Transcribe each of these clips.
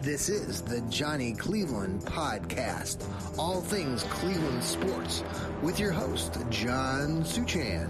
This is the Johnny Cleveland Podcast, all things Cleveland sports, with your host, John Suchan.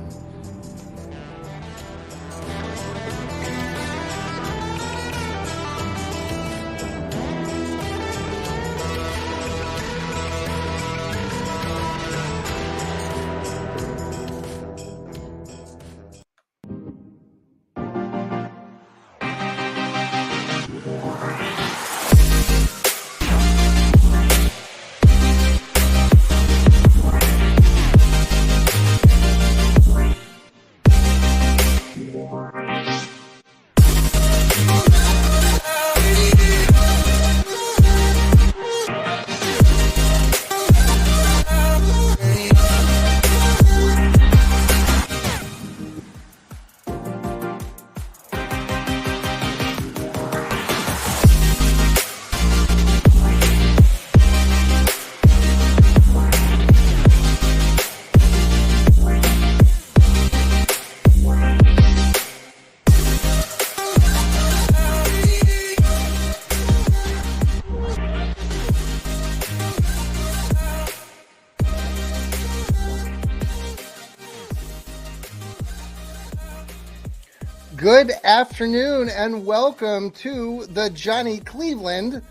Good afternoon and welcome to the Johnny Cleveland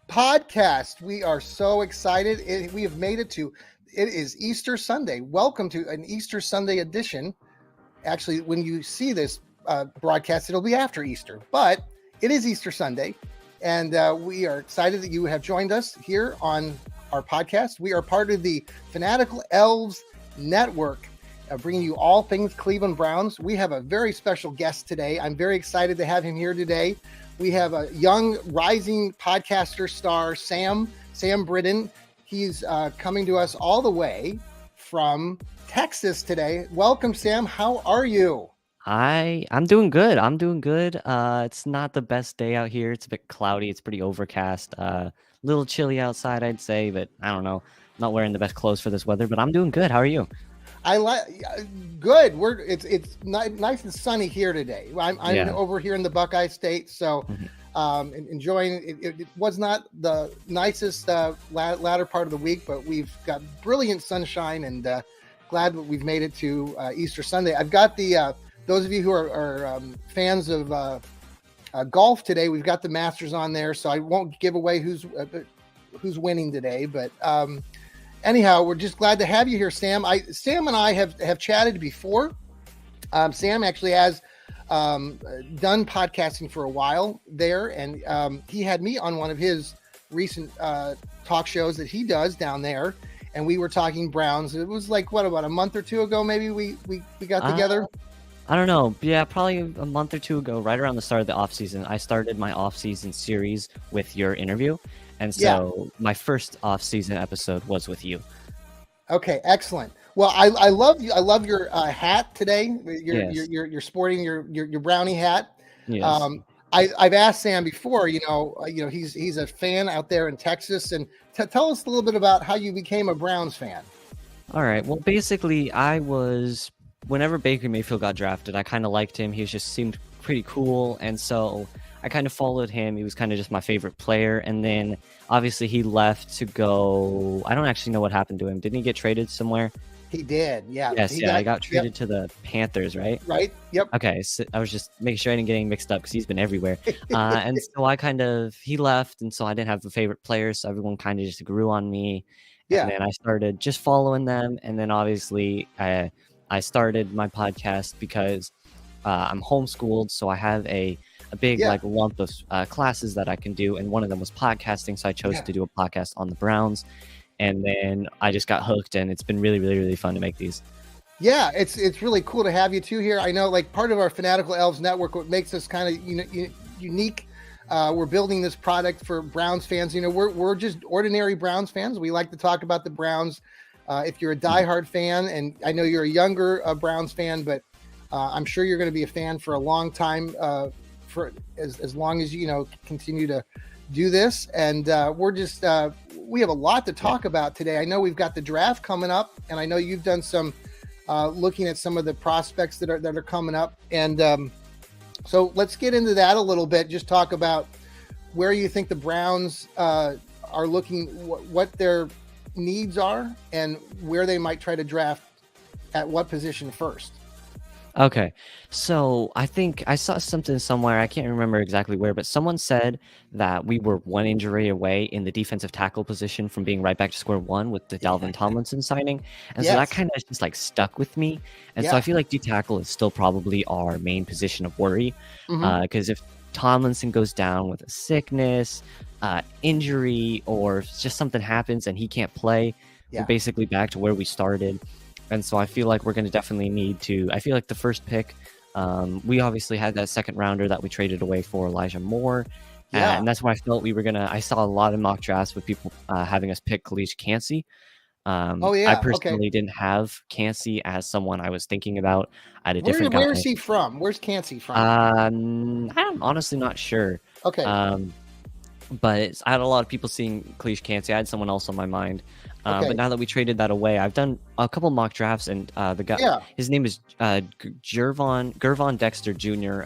Podcast. We are so excited. We have made it is Easter Sunday. Welcome to an Easter Sunday edition. Actually, when you see this broadcast, it'll be after Easter, but it is Easter Sunday. And we are excited that you have joined us here on our podcast. We are part of the Fanatical Elves Network, bringing you all things Cleveland Browns. We have a very special guest today. I'm very excited to have him here today. We have a young rising podcaster star, Sam Brittain. He's coming to us all the way from Texas today. Welcome, Sam. How are you? I'm doing good. It's not the best day out here. It's a bit cloudy. It's pretty overcast. A little chilly outside, I'd say, but I don't know. I'm not wearing the best clothes for this weather, but I'm doing good. How are you? Good. It's nice and sunny here today. I'm over here in the Buckeye State, so enjoying it. It was not the nicest latter part of the week, but we've got brilliant sunshine, and glad that we've made it to Easter Sunday. I've got the those of you who are fans of golf today. We've got the Masters on there, so I won't give away who's winning today, but. Anyhow, we're just glad to have you here, Sam. Sam and I have chatted before. Sam actually has done podcasting for a while there, and he had me on one of his recent talk shows that he does down there, and we were talking Browns. It was like, about a month or two ago, maybe we got together? I don't know. Yeah, probably a month or two ago, right around the start of the offseason. I started my offseason series with your interview. And so my first off-season episode was with you. Okay, excellent. Well, I love you. I love your hat today. You're sporting your brownie hat. Yes. I've asked Sam before. He's a fan out there in Texas, and tell us a little bit about how you became a Browns fan. All right. Well, basically, whenever Baker Mayfield got drafted, I kind of liked him. He just seemed pretty cool, and so I kind of followed him. He was kind of just my favorite player. And then obviously he left to go. I don't actually know what happened to him. Didn't he get traded somewhere? He did. Yeah. Yes. He got traded to the Panthers, right? Right. Yep. Okay. So I was just making sure I didn't get any mixed up because he's been everywhere. And so he left. And so I didn't have a favorite player. So everyone kind of just grew on me. Yeah. And then I started just following them. And then obviously I started my podcast because I'm homeschooled. So I have a big lump of classes that I can do, and one of them was podcasting, so I chose to do a podcast on the Browns, and then I just got hooked, and it's been really, really, really fun to make these. Yeah, it's really cool to have you two here. I know, like, part of our Fanatical Elves Network, what makes us kind of unique. We're building this product for Browns fans. We're just ordinary Browns fans. We like to talk about the Browns. If you're a diehard fan, and I know you're a younger Browns fan, but I'm sure you're going to be a fan for a long time. For as long as you continue to do this, and we have a lot to talk about today. I know we've got the draft coming up, and I know you've done some looking at some of the prospects that are coming up, and so let's get into that a little bit. Just talk about where you think the Browns are looking, what their needs are, and where they might try to draft at what position first. Okay, so I think I saw something somewhere, I can't remember exactly where, but someone said that we were one injury away in the defensive tackle position from being right back to square one with the Dalvin Tomlinson signing, and so that Yes. kind of just like stuck with me, and so I Yeah. feel like D tackle is still probably our main position of worry, Mhm. because if Tomlinson goes down with a sickness, injury, or just something happens and he can't play, we're Yeah. basically back to where we started. And so I feel like we're going to definitely need to. I feel like the first pick, we obviously had that second rounder that we traded away for Elijah Moore. Yeah. And that's what I felt we were going to. I saw a lot of mock drafts with people having us pick Khalid Kancey. Oh I yeah. Okay. personally didn't have Kancey as someone I was thinking about. I had a different Where guy. is he from? Where's Kancey from? I'm honestly not sure. Okay. But I had a lot of people seeing Khalid Kancey. I had someone else on my mind. Okay. But now that we traded that away, I've done a couple mock drafts, and the guy, his name is Gervon Dexter Jr.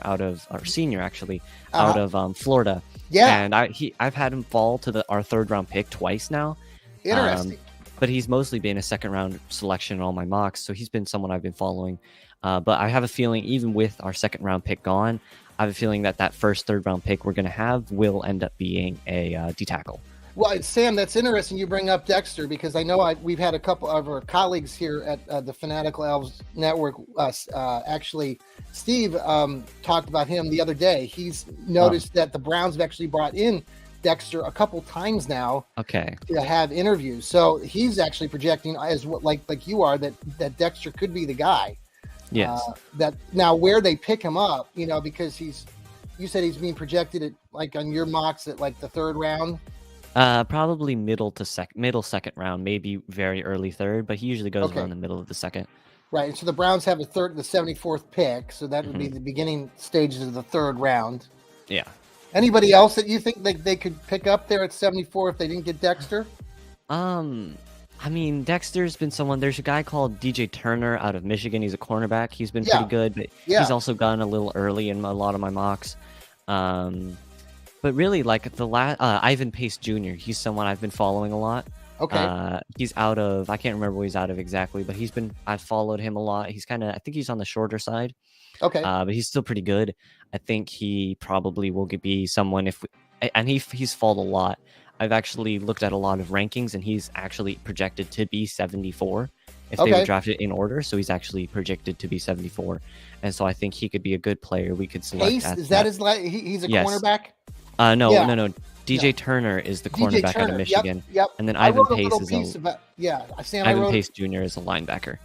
Senior actually, out of Florida. Yeah. And I've had him fall to our third round pick twice now. Interesting. But he's mostly been a second round selection in all my mocks, so he's been someone I've been following. But I have a feeling, even with our second round pick gone, I have a feeling that first third round pick we're going to have will end up being a D tackle. Well, Sam, that's interesting you bring up Dexter, because I know we've had a couple of our colleagues here at the Fanatical Elves Network. Actually, Steve talked about him the other day. He's noticed that the Browns have actually brought in Dexter a couple times now. Okay. To have interviews, so he's actually projecting as what like you are that Dexter could be the guy. Yes. That now where they pick him up, because you said he's being projected at, like, on your mocks at like the third round. Probably middle second round, maybe very early third, but he usually goes around the middle of the second. Right, and so the Browns have the 74th pick, so that would be the beginning stages of the third round. Yeah. Anybody else that you think they could pick up there at 74 if they didn't get Dexter? I mean, Dexter's been someone. There's a guy called DJ Turner out of Michigan. He's a cornerback. He's been pretty good, but he's also gone a little early in a lot of my mocks. But really, like Ivan Pace Jr., he's someone I've been following a lot. Okay. He's out of, I can't remember where he's out of exactly, but I've followed him a lot. He's I think he's on the shorter side. Okay. But he's still pretty good. I think he probably will be someone he's fallen a lot. I've actually looked at a lot of rankings, and he's actually projected to be 74 if they were drafted in order. So he's actually projected to be 74, and so I think he could be a good player. We could select. Pace, is that his? He's a cornerback. No. DJ Turner is the cornerback out of Michigan. Yep. And then Ivan Pace Ivan Pace Jr. is a linebacker.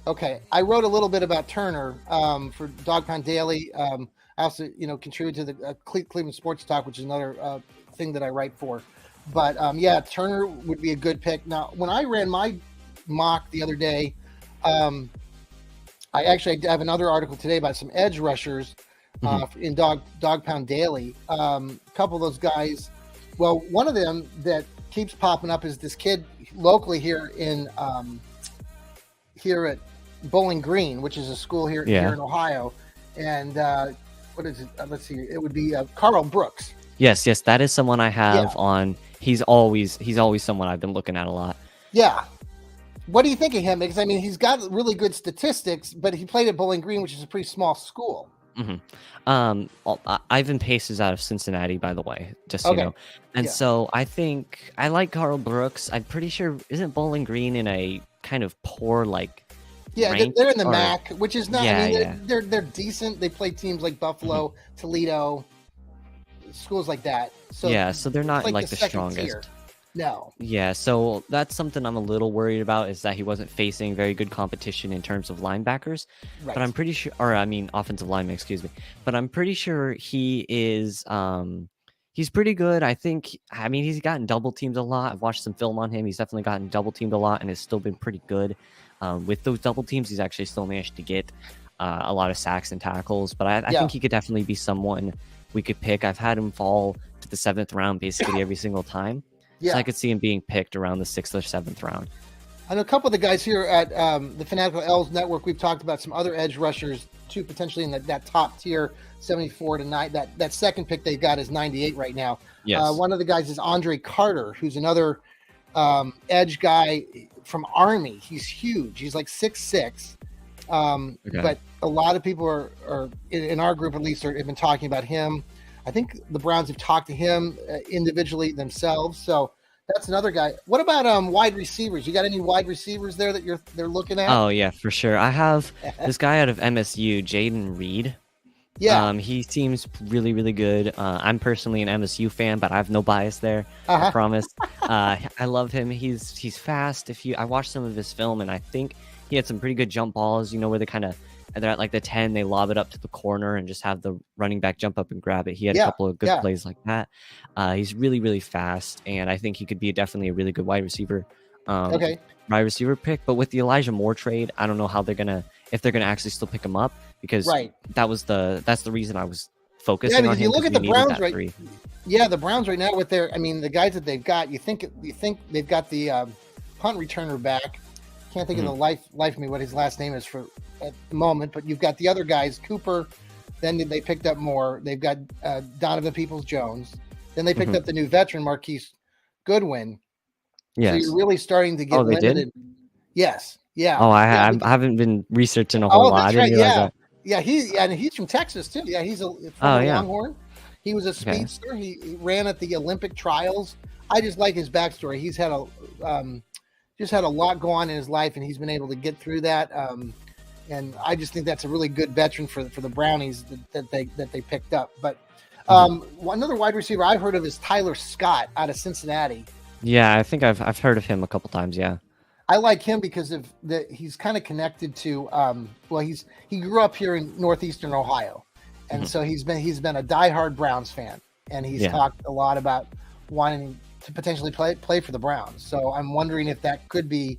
Okay, I wrote a little bit about Turner for Dog Pound Daily. I also, contribute to the Cleveland Sports Talk, which is another thing that I write for. But Turner would be a good pick. Now, when I ran my mock the other day, I have another article today about some edge rushers in Dog Pound Daily. A couple of those guys. Well, one of them that keeps popping up is this kid locally here at Bowling Green, which is a school here in Ohio. And what is it? Let's see. It would be Carl Brooks. Yes, that is someone I have on. He's always someone I've been looking at a lot. Yeah. What do you think of him? Because I mean, he's got really good statistics, but he played at Bowling Green, which is a pretty small school. Ivan Pace is out of Cincinnati, by the way, just so you know. And so I think I like Carl Brooks. I'm pretty sure isn't Bowling Green in a kind of poor rank, they're in the MAC, which is not. They're decent. They play teams like Buffalo, Toledo, schools like that. So so they're not like the strongest. Tier. No. Yeah, so that's something I'm a little worried about, is that he wasn't facing very good competition in terms of linebackers. Right. But I'm pretty sure, offensive lineman, excuse me. But I'm pretty sure he is, he's pretty good. He's gotten double teamed a lot. I've watched some film on him. He's definitely gotten double teamed a lot and has still been pretty good. With those double teams, he's actually still managed to get a lot of sacks and tackles. But I think he could definitely be someone we could pick. I've had him fall to the 7th round basically every single time. Yeah. So I could see him being picked around the 6th or 7th round. I know a couple of the guys here at the Fanatical Elves Network, we've talked about some other edge rushers too, potentially in that top tier 74 to 9. That second pick they got is 98 right now. Yes. One of the guys is Andre Carter, who's another edge guy from Army. He's huge. He's like 6'6". But a lot of people are in our group, at least, have been talking about him. I think the Browns have talked to him individually themselves. So that's another guy. What about wide receivers? You got any wide receivers there that they're looking at? Oh yeah, for sure. I have this guy out of MSU, Jaden Reed. Yeah. He seems really, really good. I'm personally an MSU fan, but I have no bias there. I promise. I love him. He's fast. I watched some of his film, and I think he had some pretty good jump balls. You know, where they're at like the 10, they lob it up to the corner and just have the running back jump up and grab it. He had a couple of good plays like that. He's really, really fast, and I think he could be definitely a really good wide receiver. Wide receiver pick. But with the Elijah Moore trade, I don't know how if they're gonna actually still pick him up, because that's the reason I was focusing on him. You look at the Browns the Browns right now with the guys that they've got, you think they've got the punt returner back. Can't think of the life of me what his last name is for at the moment, but you've got the other guys, Cooper. Then they picked up Moore. They've got Donovan Peoples-Jones. Then they picked up the new veteran Marquise Goodwin. Yes. So you're really starting to get limited. Did? Yes. Yeah. Oh, I haven't been researching a whole lot. I didn't realize that. Yeah, he's from Texas too. Yeah, he's a Longhorn. He was a speedster. He ran at the Olympic trials. I just like his backstory. He's had a lot go on in his life, and he's been able to get through that. And I just think that's a really good veteran for the Brownies that they picked up. But another wide receiver I've heard of is Tyler Scott out of Cincinnati. Yeah, I think I've heard of him a couple times. Yeah, I like him because he's kind of connected to. He grew up here in northeastern Ohio, and so he's been a diehard Browns fan, and he's talked a lot about wanting to potentially play for the Browns. So I'm wondering if that could be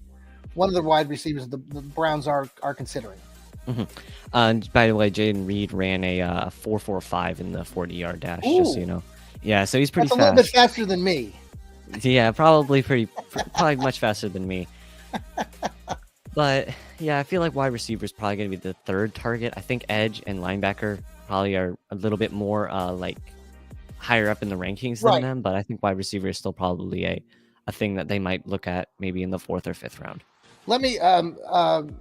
one of the wide receivers the Browns are considering. By the way, Jaden Reed ran a 4.45 in the 40-yard dash. Ooh. Just so you know. Yeah, so he's pretty fast. A little bit faster than me. Yeah, probably much faster than me. But yeah, I feel like wide receiver is probably going to be the third target. I think edge and linebacker probably are a little bit more higher up in the rankings than them, but I think wide receiver is still probably a thing that they might look at maybe in the 4th or 5th round. Let me,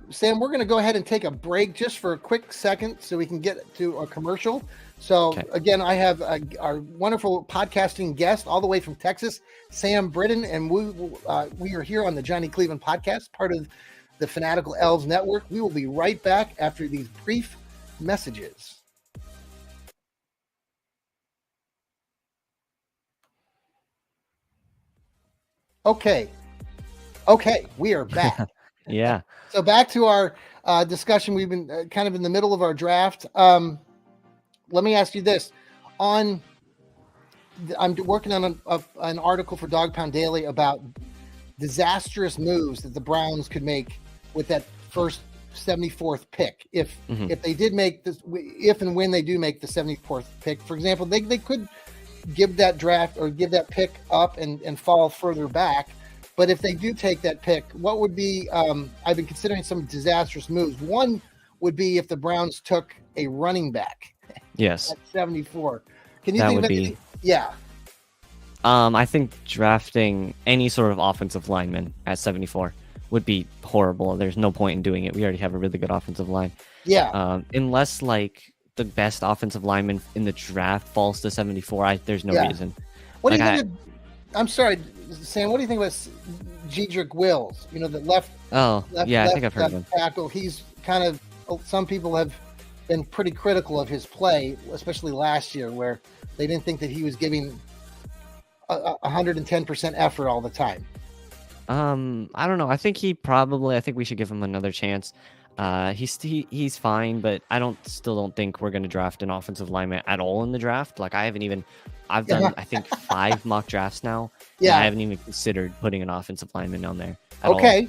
Sam, we're going to go ahead and take a break just for a quick second so we can get to a commercial. So again, I have our wonderful podcasting guest all the way from Texas, Sam Brittain, and we are here on the Johnny Cleveland podcast, part of the Fanatical Elves Network. We will be right back after these brief messages. Okay, we are back. Yeah. So back to our discussion. We've been kind of in the middle of our draft. Let me ask you this. I'm working on an article for Dog Pound Daily about disastrous moves that the Browns could make with that first 74th pick. If they did make this, if and when they do make the 74th pick, for example, they could give that draft or give that pick up and fall further back. But if they do take that pick, what would be, I've been considering some disastrous moves. One would be if the Browns took a running back. Yes. At 74. Can you think of anything? Yeah. I think drafting any sort of offensive lineman at 74 would be horrible. There's no point in doing it. We already have a really good offensive line. Yeah. Unless the best offensive lineman in the draft falls to 74, there's no reason. What do you think I'm sorry, Sam, what do you think about Jedrick Wills? You know, the left. I think I've heard of him. Tackle. He's kind of, some people have been pretty critical of his play, especially last year, where they didn't think that he was giving 110% effort all the time. I don't know. I think we should give him another chance. He's fine, but I still don't think we're going to draft an offensive lineman at all in the draft. I've done I think 5 mock drafts now. Yeah, I haven't even considered putting an offensive lineman on there. Okay.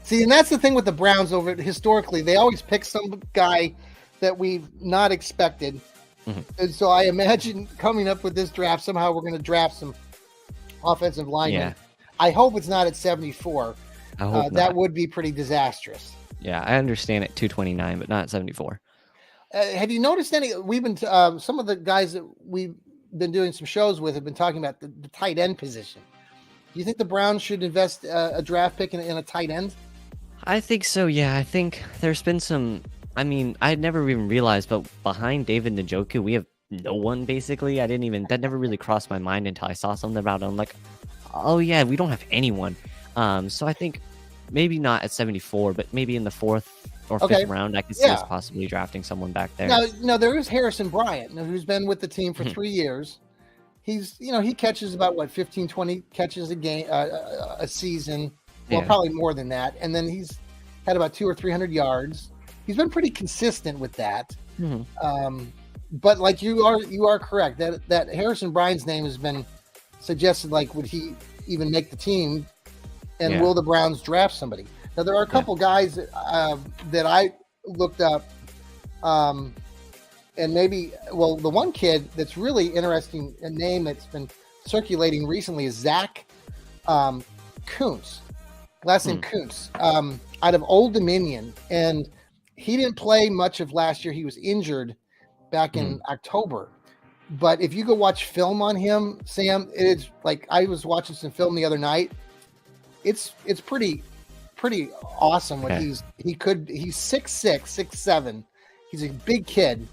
See, and that's the thing with the Browns historically, they always pick some guy that we've not expected. And so I imagine coming up with this draft, somehow we're going to draft some offensive linemen. Yeah. I hope it's not at 74. I hope that would be pretty disastrous. Yeah, I understand at 229, but not at 74. Have you noticed any? We've been some of the guys that we've been doing some shows with have been talking about the tight end position. Do you think the Browns should invest a draft pick in a tight end? I think so. Yeah, I think there's been some. I mean, I'd never even realized, but behind David Njoku, we have no one basically. I didn't even that never really crossed my mind until I saw something about it. I'm like, oh yeah, we don't have anyone. So I think maybe not at 74, but maybe in the 4th or 5th round, I could see us possibly drafting someone back there. Now there is Harrison Bryant, who's been with the team for 3 years. He's, he catches about 15, 20 catches a game, a season. Well, probably more than that. And then he's had about 200 or 300 yards. He's been pretty consistent with that. But like you are correct that Harrison Bryant's name has been suggested. Like, would he even make the team? And will the Browns draft somebody? Now there are a couple guys that I looked up, and maybe the one kid that's really interesting, a name that's been circulating recently is Zach Kuntz. Last name Kuntz, out of Old Dominion, and he didn't play much of last year. He was injured back in October. But if you go watch film on him, Sam, it's like I was watching some film the other night. It's pretty awesome what he's 6'6", 6'7". He's a big kid,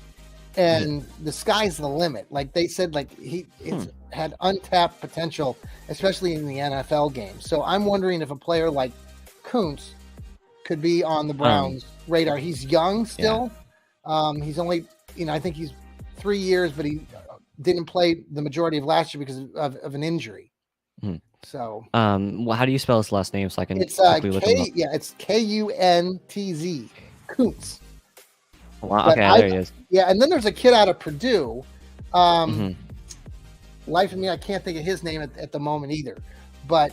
and the sky's the limit. Like they said, like it's had untapped potential, especially in the NFL game. So I'm wondering if a player like Kuntz could be on the Browns' radar. He's young still. He's only, I think he's 3 years, but he didn't play the majority of last year because of an injury. So, well, how do you spell his last name so I can it's look him up? it's Kuntz. Kuntz. Wow, okay, there he is. Yeah, and then there's a kid out of Purdue. Life of me, I can't think of his name at the moment either. But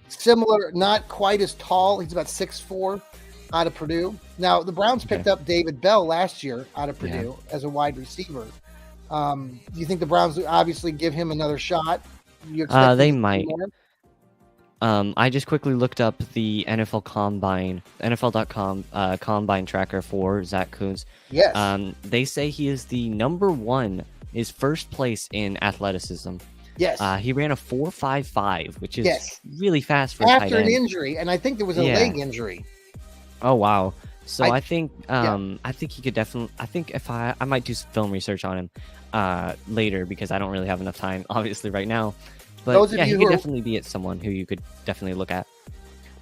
similar, not quite as tall. He's about 6'4", out of Purdue. Now, the Browns picked up David Bell last year out of Purdue as a wide receiver. Do you think the Browns obviously give him another shot? They might. I just quickly looked up the NFL Combine, NFL.com Combine tracker for Zach Kuntz. Yes. They say he is the number one, is first place in athleticism. Yes. He ran a 4.55, which is really fast for after an injury, and I think there was a leg injury. Oh wow. So I think I think he could definitely. I think if I might do some film research on him later because I don't really have enough time, obviously, right now. But he could definitely be someone who you could definitely look at.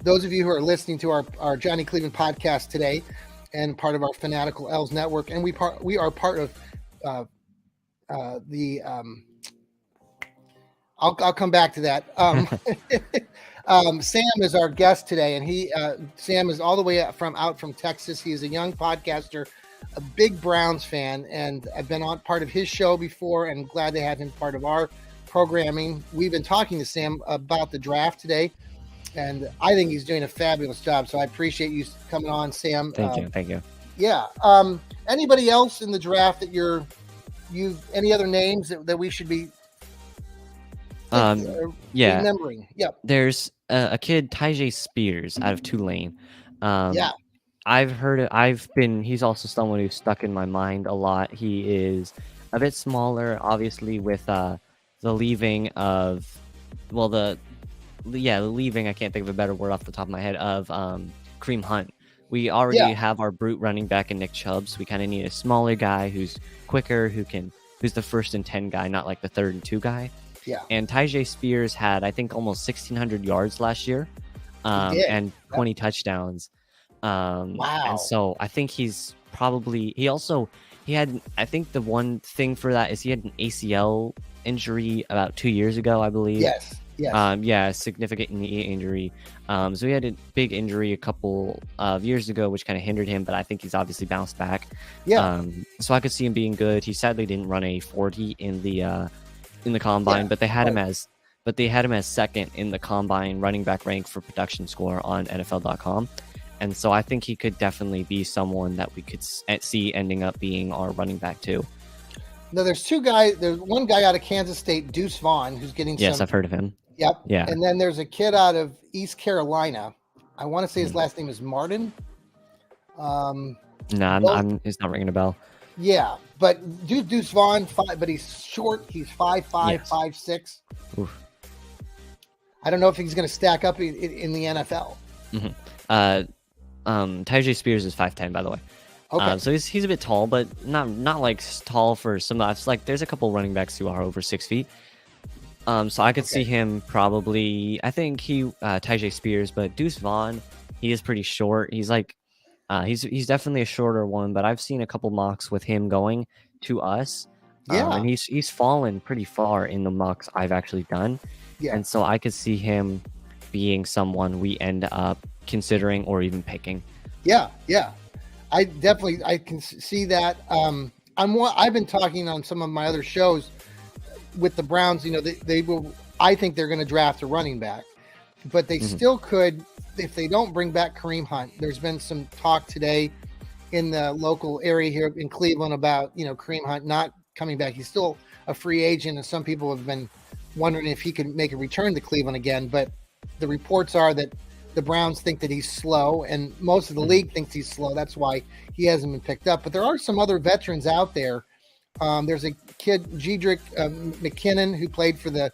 Those of you who are listening to our Johnny Cleveland podcast today, and part of our Fanatical Elves network, and we are part of the. I'll come back to that. Sam is our guest today, and Sam is all the way out from Texas. He is a young podcaster, a big Browns fan, and I've been on part of his show before, and glad to have him part of our programming. We've been talking to Sam about the draft today, and I think he's doing a fabulous job. So I appreciate you coming on, Sam. Thank you. Yeah. Anybody else in the draft that any other names that we should be remembering? Yep. There's a kid, Tyjae Spears, out of Tulane. I've heard it. He's also someone who's stuck in my mind a lot. He is a bit smaller, obviously, with the leaving of, the leaving, I can't think of a better word off the top of my head, of Kareem Hunt. We already have our brute running back in Nick Chubb, so we kind of need a smaller guy who's quicker, who's the 1st and 10 guy, not like the 3rd and 2 guy. Yeah. And Tyjae Spears had, I think, almost 1,600 yards last year, and 20 touchdowns. Wow. And so I think he's probably, he had, I think the one thing for that is he had an ACL injury about 2 years ago, I believe. Yes. A significant knee injury. So he had a big injury a couple of years ago, which kind of hindered him, but I think he's obviously bounced back. Yeah. So I could see him being good. He sadly didn't run a 40 in the combine, but they had him as 2nd in the combine running back rank for production score on NFL.com. And so I think he could definitely be someone that we could see ending up being our running back too. No, there's two guys. There's one guy out of Kansas State, Deuce Vaughn, who's getting Yes, I've heard of him. Yep. Yeah. And then there's a kid out of East Carolina. I want to say his last name is Martin. No, I'm it's not ringing a bell. Yeah, but Deuce Vaughn, but he's short. He's 5'5", Yes. 5'6". Oof. I don't know if he's going to stack up in the NFL. Tyjae Spears is 5'10", by the way. Okay. So he's a bit tall, but not like tall for some. It's like there's a couple running backs who are over 6 feet. So I could see him probably. I think Tyjae Spears, but Deuce Vaughn, he is pretty short. He's like, he's definitely a shorter one. But I've seen a couple mocks with him going to us. And he's fallen pretty far in the mocks I've actually done. Yeah. And so I could see him being someone we end up considering or even picking. Yeah. I can see that. I've been talking on some of my other shows with the Browns. You know, they will. I think they're going to draft a running back, but they still could if they don't bring back Kareem Hunt. There's been some talk today in the local area here in Cleveland about Kareem Hunt not coming back. He's still a free agent, and some people have been wondering if he could make a return to Cleveland again. But the reports are that the Browns think that he's slow, and most of the league thinks he's slow. That's why he hasn't been picked up. But there are some other veterans out there. There's a kid, Jedrick McKinnon, who played for the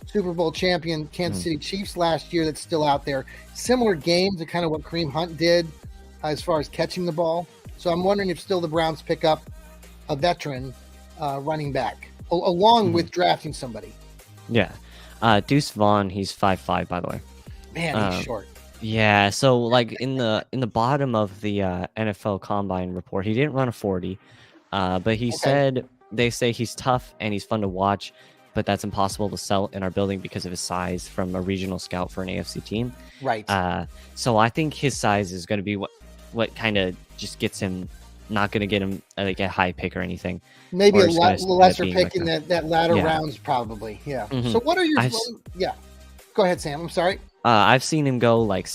Super Bowl champion Kansas City Chiefs last year, that's still out there. Similar game to kind of what Kareem Hunt did as far as catching the ball. So I'm wondering if still the Browns pick up a veteran running back along with drafting somebody. Yeah. Deuce Vaughn, he's 5'5", by the way. Man, he's short. Yeah, so like in the bottom of the NFL Combine report, he didn't run a 40, but he said they say he's tough and he's fun to watch, but that's impossible to sell in our building because of his size from a regional scout for an AFC team. Right. So I think his size is going to be what kind of just gets him, not going to get him like a high pick or anything. Maybe a lesser pick in that latter rounds, probably. Yeah. So what are your? Go ahead, Sam. I'm sorry. I've seen him go like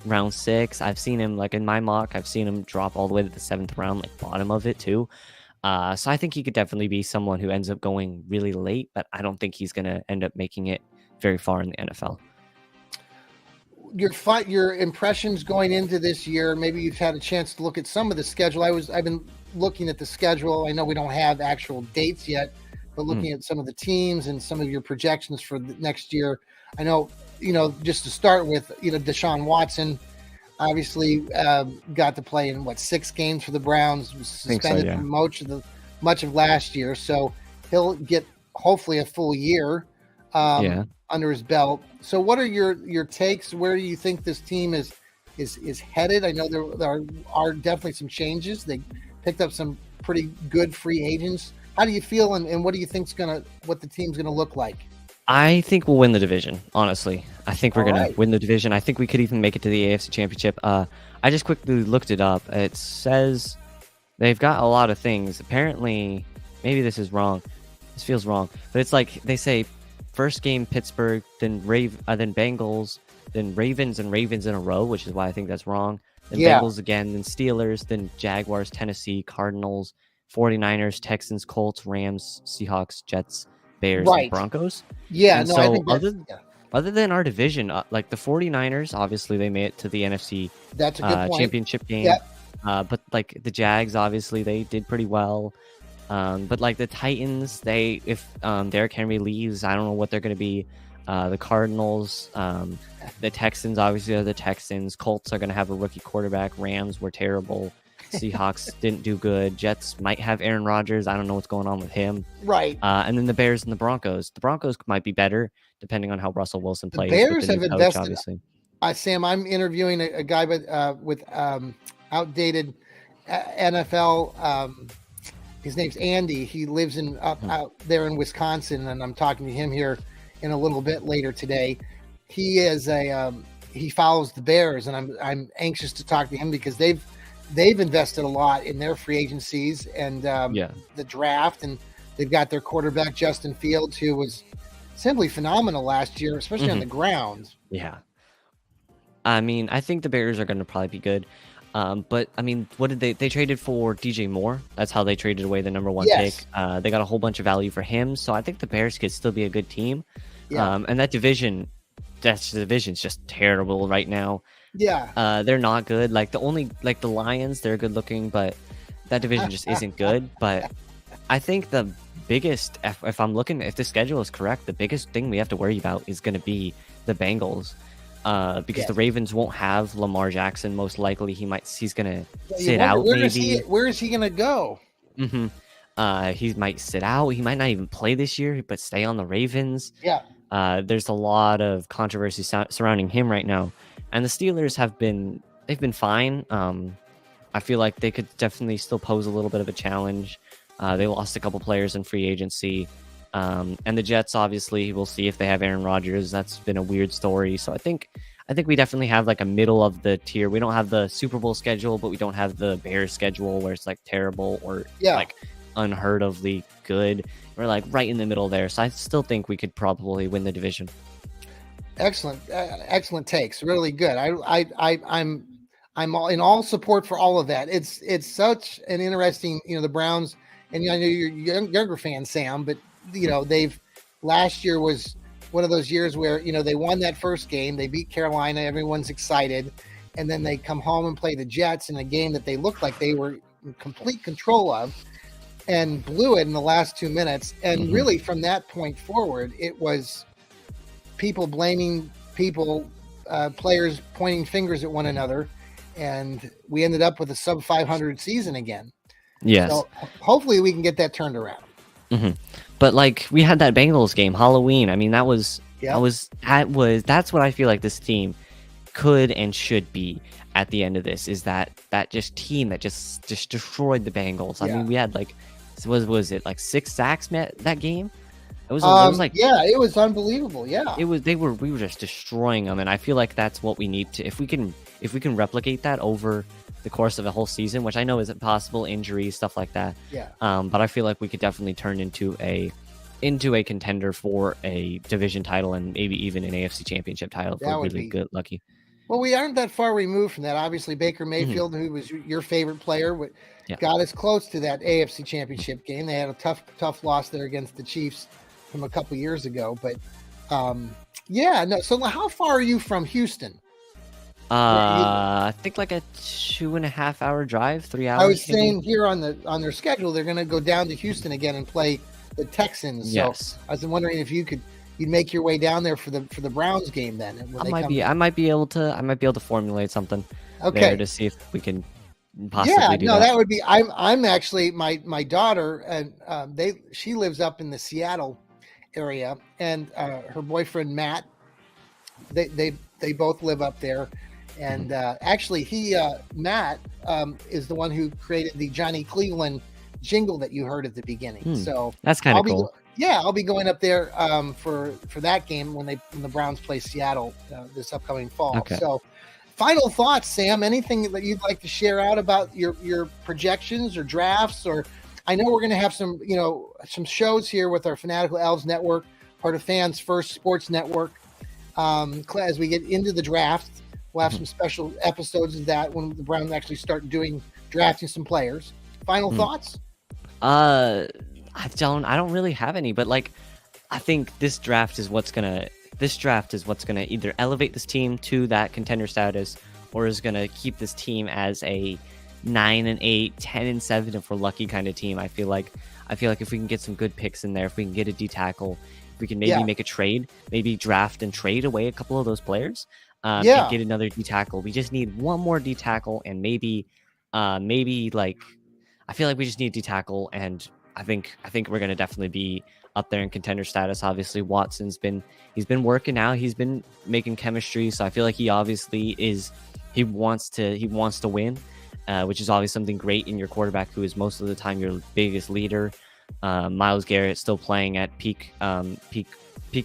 round 6. I've seen him like in my mock. I've seen him drop all the way to the 7th round, like bottom of it too. So I think he could definitely be someone who ends up going really late, but I don't think he's going to end up making it very far in the NFL. Your impressions going into this year. Maybe you've had a chance to look at some of the schedule. I've been looking at the schedule. I know we don't have actual dates yet, but looking at some of the teams and some of your projections for the next year. I know, just to start with, Deshaun Watson obviously got to play in 6 games for the Browns, was suspended for much of last year. So he'll get hopefully a full year under his belt. So what are your takes? Where do you think this team is headed? I know there are definitely some changes. They picked up some pretty good free agents. How do you feel, and what do you think's what the team's gonna look like? I think we'll win the division, honestly. I think we're going to win the division. I think we could even make it to the AFC Championship. I just quickly looked it up. It says they've got a lot of things. Apparently, maybe this is wrong. This feels wrong. But it's like they say first game Pittsburgh, then Bengals, then Ravens and Ravens in a row, which is why I think that's wrong. Then Bengals again, then Steelers, then Jaguars, Tennessee, Cardinals, 49ers, Texans, Colts, Rams, Seahawks, Jets, Bears, and Broncos. Yeah, and no, so I think other than our division, like the 49ers, obviously they made it to the NFC that's a good point. Championship game. But like the Jags, obviously they did pretty well. But like the Titans, if Derrick Henry leaves, I don't know what they're going to be. The Cardinals, the Texans, obviously are the Texans. Colts are going to have a rookie quarterback. Rams were terrible. Seahawks didn't do good. Jets might have Aaron Rodgers. I don't know what's going on with him. Right. And then the Bears and the Broncos. The Broncos might be better depending on how Russell Wilson plays. The Bears have invested. Obviously. Sam, I'm interviewing a guy with outdated NFL. His name's Andy. He lives out there in Wisconsin, and I'm talking to him here in a little bit later today. He is he follows the Bears, and I'm anxious to talk to him because they've invested a lot in their free agencies and the draft, and they've got their quarterback Justin Fields, who was simply phenomenal last year, especially on the ground. Yeah. I mean, I think the Bears are going to probably be good. But I mean, what did they traded for DJ Moore? That's how they traded away the number 1 pick. They got a whole bunch of value for him. So I think the Bears could still be a good team. And that division's just terrible right now. They're not good. Like the Lions, they're good looking, but that division just isn't good. But I think the biggest, if the schedule is correct, the biggest thing we have to worry about is going to be the Bengals, because the Ravens won't have Lamar Jackson. Most likely, he's going to sit out. Maybe where is he going to go? He might sit out. He might not even play this year, but stay on the Ravens. There's a lot of controversy surrounding him right now, and the Steelers they've been fine. I feel like they could definitely still pose a little bit of a challenge. They lost a couple players in free agency. And the Jets, obviously, we'll see if they have Aaron Rodgers. That's been a weird story. So I think we definitely have like a middle of the tier. We don't have the Super Bowl schedule, but we don't have the Bears schedule where it's like terrible or like unheard ofly good. We're like right in the middle there. So I still think we could probably win the division. Excellent takes. Really good. I'm all in all support for all of that. It's such an interesting, the Browns, and I know you're younger fan, Sam, but last year was one of those years where, they won that first game, they beat Carolina, everyone's excited, and then they come home and play the Jets in a game that they looked like they were in complete control of and blew it in the last 2 minutes. And really from that point forward, it was people blaming people, players pointing fingers at one another. And we ended up with a sub 500 season again. Yes. So hopefully we can get that turned around. But like we had that Bengals game, Halloween. I mean, that's what I feel like this team could and should be at the end of this, is that just team that just destroyed the Bengals. I mean, we had like, was it like 6 sacks that game? It was like, it was unbelievable. Yeah, we were just destroying them. And I feel like that's what we need to, if we can replicate that over the course of a whole season, which I know isn't possible, injuries, stuff like that. But I feel like we could definitely turn into a contender for a division title and maybe even an AFC championship title if we're really good, lucky. Well, we aren't that far removed from that. Obviously, Baker Mayfield, who was your favorite player, got us close to that AFC championship game. They had a tough loss there against the Chiefs from a couple years ago. But so how far are you from Houston? I think like a 2.5 hour drive, 3 hours. I was saying here on their schedule, they're going to go down to Houston again and play the Texans. Yes. So I was wondering if you'd make your way down there for the Browns game then. I might be able to formulate something there to see if we can possibly do that. That would be. I'm actually my daughter, and she lives up in the Seattle area, and her boyfriend Matt. They both live up there. And actually, Matt is the one who created the Johnny Cleveland jingle that you heard at the beginning. So that's kind of cool. I'll be going up there for that game when the Browns play Seattle this upcoming fall. Okay. So, final thoughts, Sam. Anything that you'd like to share out about your projections or drafts? Or I know we're going to have some shows here with our Fanatical Elves Network, part of Fans First Sports Network. As we get into the draft. We'll have some special episodes of that when the Browns actually start drafting some players. Final thoughts? I don't really have any, but like, I think this draft is what's gonna either elevate this team to that contender status, or is gonna keep this team as a 9-8, 10-7 if we're lucky kind of team. I feel like if we can get some good picks in there, if we can get a D tackle, if we can maybe make a trade, maybe draft and trade away a couple of those players. And get another D tackle. We just need one more D tackle, and maybe like, I feel like we just need D tackle, and I think we're gonna definitely be up there in contender status. Obviously, Watson's been working out. He's been making chemistry, so I feel like he obviously wants to win, which is always something great in your quarterback, who is most of the time your biggest leader. Myles Garrett still playing at peak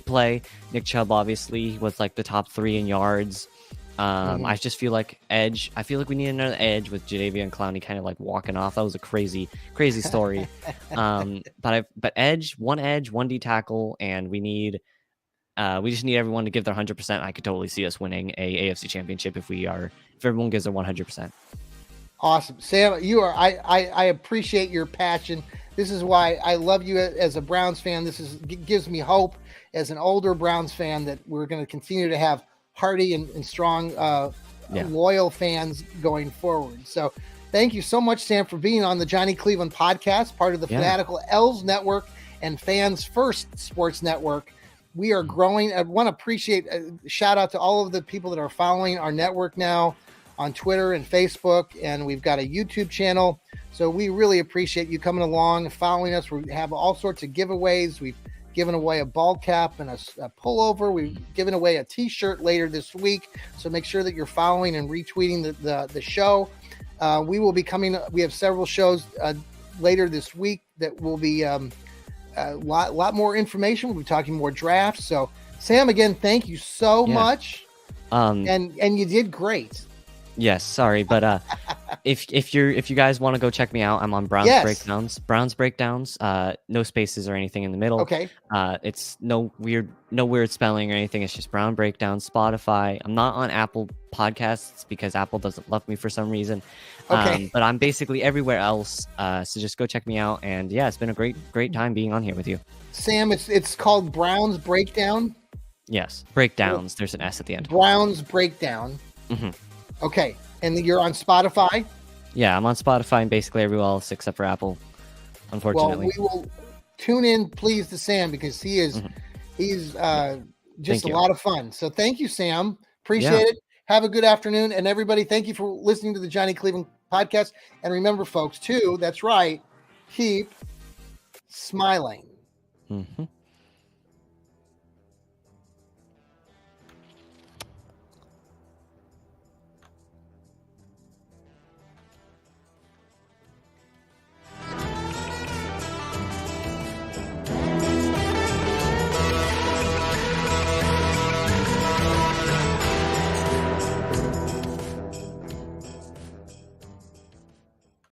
play. Nick Chubb obviously was like the top 3 in yards. I just feel like edge. I feel like we need another edge with Jadeveon Clowney kind of like walking off. That was a crazy story. But edge, one D tackle, and we just need everyone to give their 100%. I could totally see us winning a AFC championship if everyone gives their 100%. Awesome, Sam. I appreciate your passion. This is why I love you as a Browns fan. Gives me hope as an older Browns fan that we're going to continue to have hearty and strong loyal fans going forward. So thank you so much, Sam, for being on the Johnny Cleveland podcast, part of the Fanatical L's Network and Fans First Sports Network. We are growing. I want to appreciate shout out to all of the people that are following our network now on Twitter and Facebook, and we've got a YouTube channel. So we really appreciate you coming along and following us. We have all sorts of giveaways. We've given away a ball cap and a pullover. We've given away a t-shirt later this week. So make sure that you're following and retweeting the show. We will be coming. We have several shows later this week that will be a lot more information. We'll be talking more drafts. So Sam, again, thank you so much. And you did great. Yes, sorry, but if you guys want to go check me out, I'm on Browns Breakdowns. No spaces or anything in the middle. Okay. It's no weird spelling or anything. It's just Brown Breakdowns. Spotify. I'm not on Apple Podcasts because Apple doesn't love me for some reason. Okay. But I'm basically everywhere else. So just go check me out. And yeah, it's been a great time being on here with you. Sam, it's called Browns Breakdown. Yes, Breakdowns. There's an S at the end. Browns Breakdown. Mm-hmm. Okay, and you're on Spotify? Yeah, I'm on Spotify and basically everywhere else except for Apple, unfortunately. Well, we will tune in, please, to Sam because he's just a lot of fun. So thank you, Sam. Appreciate it. Have a good afternoon. And everybody, thank you for listening to the Johnny Cleveland podcast. And remember, folks, too, that's right, keep smiling. Mm-hmm.